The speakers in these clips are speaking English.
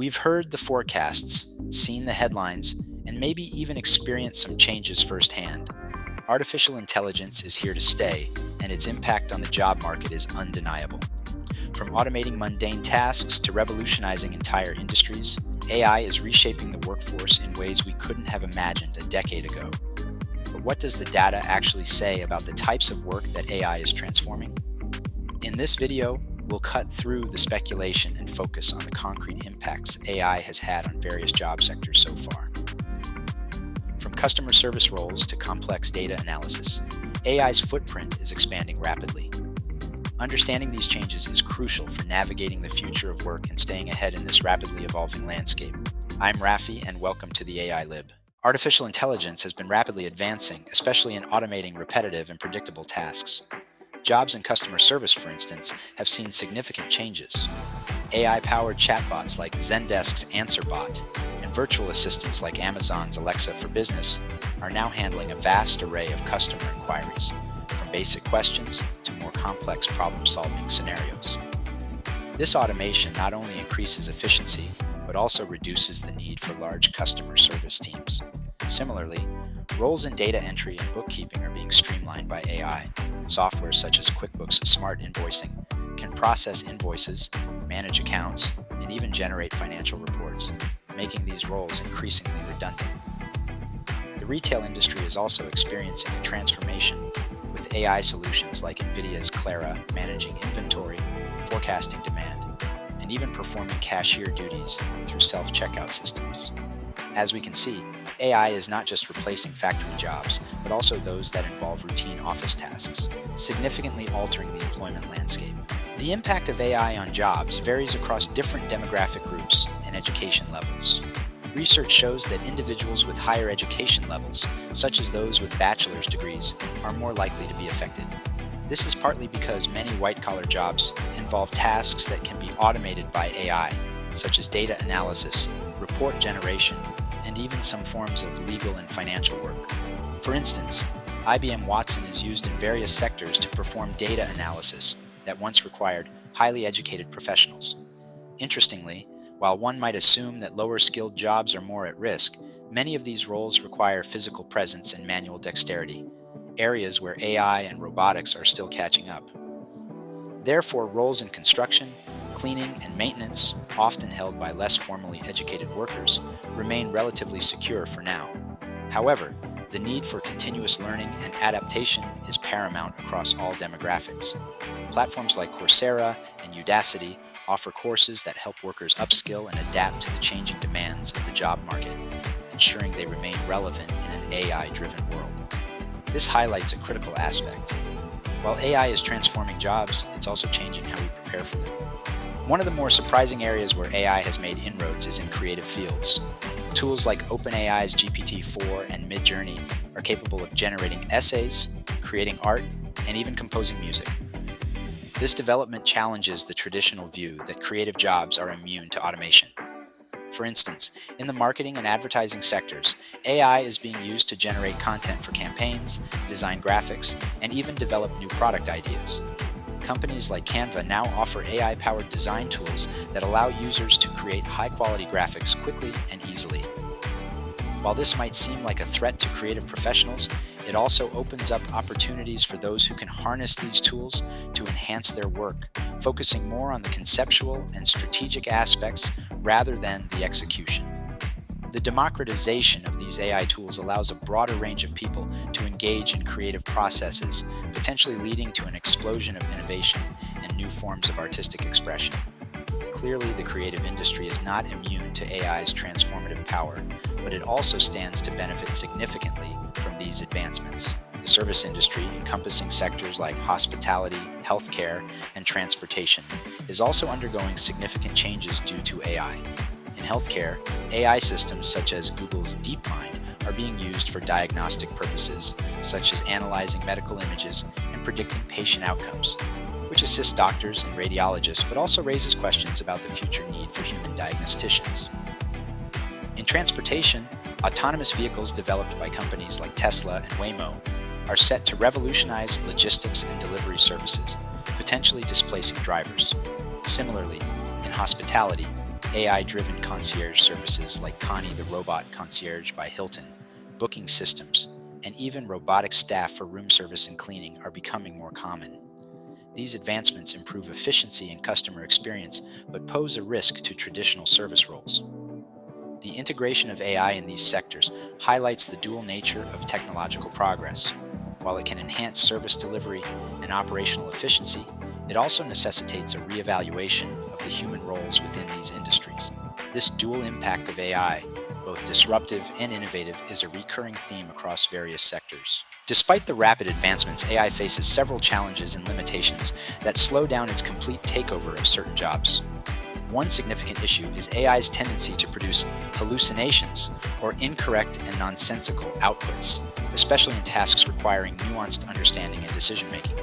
We've heard the forecasts, seen the headlines, and maybe even experienced some changes firsthand. Artificial intelligence is here to stay, and its impact on the job market is undeniable. From automating mundane tasks to revolutionizing entire industries, AI is reshaping the workforce in ways we couldn't have imagined a decade ago. But what does the data actually say about the types of work that AI is transforming? In this video, we'll cut through the speculation and focus on the concrete impacts AI has had on various job sectors so far. From customer service roles to complex data analysis, AI's footprint is expanding rapidly. Understanding these changes is crucial for navigating the future of work and staying ahead in this rapidly evolving landscape. I'm Rafi, and welcome to the AI Lib. Artificial intelligence has been rapidly advancing, especially in automating repetitive and predictable tasks. Jobs in customer service, for instance, have seen significant changes. AI-powered chatbots like Zendesk's AnswerBot and virtual assistants like Amazon's Alexa for Business are now handling a vast array of customer inquiries, from basic questions to more complex problem-solving scenarios. This automation not only increases efficiency, but also reduces the need for large customer service teams. Similarly, roles in data entry and bookkeeping are being streamlined by AI. Software such as QuickBooks Smart Invoicing can process invoices, manage accounts, and even generate financial reports, making these roles increasingly redundant. The retail industry is also experiencing a transformation, with AI solutions like NVIDIA's Clara managing inventory, forecasting demand, and even performing cashier duties through self-checkout systems. As we can see, AI is not just replacing factory jobs, but also those that involve routine office tasks, significantly altering the employment landscape. The impact of AI on jobs varies across different demographic groups and education levels. Research shows that individuals with higher education levels, such as those with bachelor's degrees, are more likely to be affected. This is partly because many white-collar jobs involve tasks that can be automated by AI, such as data analysis, report generation, and even some forms of legal and financial work. For instance, IBM Watson is used in various sectors to perform data analysis that once required highly educated professionals. Interestingly, while one might assume that lower-skilled jobs are more at risk, many of these roles require physical presence and manual dexterity, areas where AI and robotics are still catching up. Therefore, roles in construction, cleaning, and maintenance, often held by less formally educated workers, remain relatively secure for now. However, the need for continuous learning and adaptation is paramount across all demographics. Platforms like Coursera and Udacity offer courses that help workers upskill and adapt to the changing demands of the job market, ensuring they remain relevant in an AI-driven world. This highlights a critical aspect. While AI is transforming jobs, it's also changing how we prepare for them. One of the more surprising areas where AI has made inroads is in creative fields. Tools like OpenAI's GPT-4 and Midjourney are capable of generating essays, creating art, and even composing music. This development challenges the traditional view that creative jobs are immune to automation. For instance, in the marketing and advertising sectors, AI is being used to generate content for campaigns, design graphics, and even develop new product ideas. Companies like Canva now offer AI-powered design tools that allow users to create high-quality graphics quickly and easily. While this might seem like a threat to creative professionals, it also opens up opportunities for those who can harness these tools to enhance their work, focusing more on the conceptual and strategic aspects rather than the execution. The democratization of these AI tools allows a broader range of people to engage in creative processes, potentially leading to an explosion of innovation and new forms of artistic expression. Clearly, the creative industry is not immune to AI's transformative power, but it also stands to benefit significantly from these advancements. The service industry, encompassing sectors like hospitality, healthcare, and transportation, is also undergoing significant changes due to AI. In healthcare, AI systems such as Google's DeepMind are being used for diagnostic purposes, such as analyzing medical images and predicting patient outcomes, which assists doctors and radiologists but also raises questions about the future need for human diagnosticians. In transportation, autonomous vehicles developed by companies like Tesla and Waymo are set to revolutionize logistics and delivery services, potentially displacing drivers. Similarly, in hospitality, AI-driven concierge services like Connie the Robot Concierge by Hilton, booking systems, and even robotic staff for room service and cleaning are becoming more common. These advancements improve efficiency and customer experience, but pose a risk to traditional service roles. The integration of AI in these sectors highlights the dual nature of technological progress. While it can enhance service delivery and operational efficiency, it also necessitates a reevaluation of the human roles within these industries. This dual impact of AI, both disruptive and innovative, is a recurring theme across various sectors. Despite the rapid advancements, AI faces several challenges and limitations that slow down its complete takeover of certain jobs. One significant issue is AI's tendency to produce hallucinations or incorrect and nonsensical outputs, especially in tasks requiring nuanced understanding and decision-making.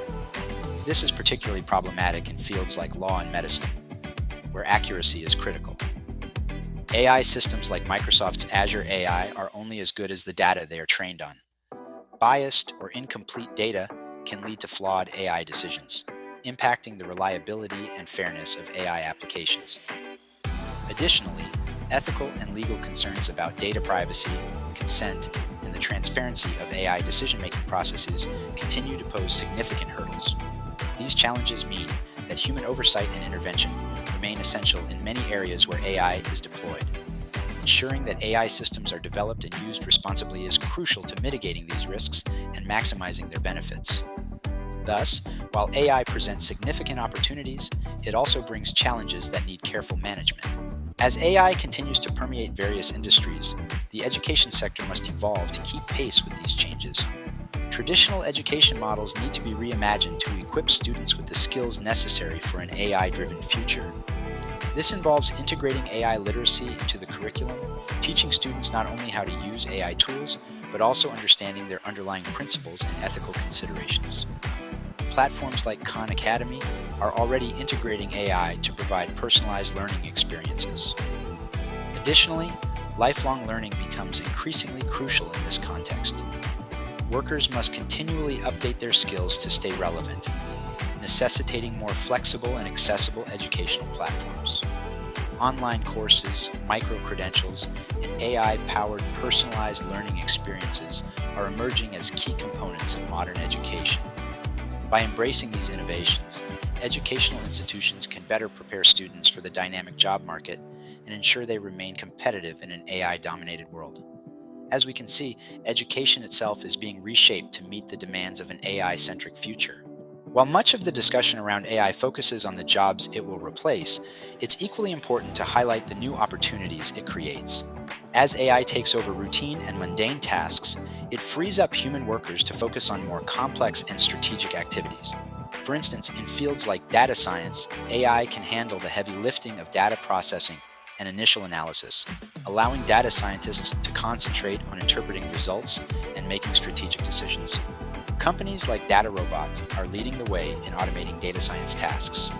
This is particularly problematic in fields like law and medicine, where accuracy is critical. AI systems like Microsoft's Azure AI are only as good as the data they are trained on. Biased or incomplete data can lead to flawed AI decisions, impacting the reliability and fairness of AI applications. Additionally, ethical and legal concerns about data privacy, consent, and the transparency of AI decision-making processes continue to pose significant hurdles. These challenges mean that human oversight and intervention remain essential in many areas where AI is deployed. Ensuring that AI systems are developed and used responsibly is crucial to mitigating these risks and maximizing their benefits. Thus, while AI presents significant opportunities, it also brings challenges that need careful management. As AI continues to permeate various industries, the education sector must evolve to keep pace with these changes. Traditional education models need to be reimagined to equip students with the skills necessary for an AI-driven future. This involves integrating AI literacy into the curriculum, teaching students not only how to use AI tools, but also understanding their underlying principles and ethical considerations. Platforms like Khan Academy are already integrating AI to provide personalized learning experiences. Additionally, lifelong learning becomes increasingly crucial in this context. Workers must continually update their skills to stay relevant, necessitating more flexible and accessible educational platforms. Online courses, micro-credentials, and AI-powered personalized learning experiences are emerging as key components of modern education. By embracing these innovations, educational institutions can better prepare students for the dynamic job market and ensure they remain competitive in an AI-dominated world. As we can see, education itself is being reshaped to meet the demands of an AI-centric future. While much of the discussion around AI focuses on the jobs it will replace, it's equally important to highlight the new opportunities it creates. As AI takes over routine and mundane tasks, it frees up human workers to focus on more complex and strategic activities. For instance, in fields like data science, AI can handle the heavy lifting of data processing and initial analysis, allowing data scientists to concentrate on interpreting results and making strategic decisions. Companies like DataRobot are leading the way in automating data science tasks.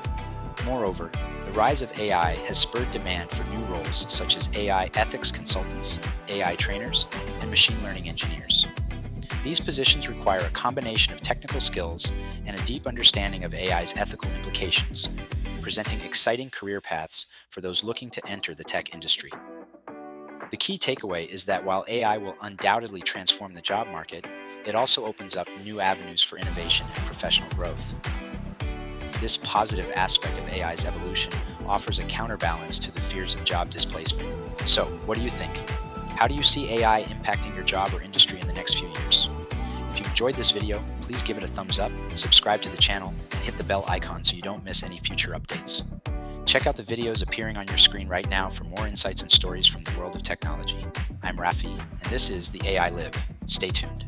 Moreover, the rise of AI has spurred demand for new roles such as AI ethics consultants, AI trainers, and machine learning engineers. These positions require a combination of technical skills and a deep understanding of AI's ethical implications, presenting exciting career paths for those looking to enter the tech industry. The key takeaway is that while AI will undoubtedly transform the job market, it also opens up new avenues for innovation and professional growth. This positive aspect of AI's evolution offers a counterbalance to the fears of job displacement. So, what do you think? How do you see AI impacting your job or industry in the next few years? If you enjoyed this video, please give it a thumbs up, subscribe to the channel, and hit the bell icon so you don't miss any future updates. Check out the videos appearing on your screen right now for more insights and stories from the world of technology. I'm Rafi, and this is the AI Lib. Stay tuned.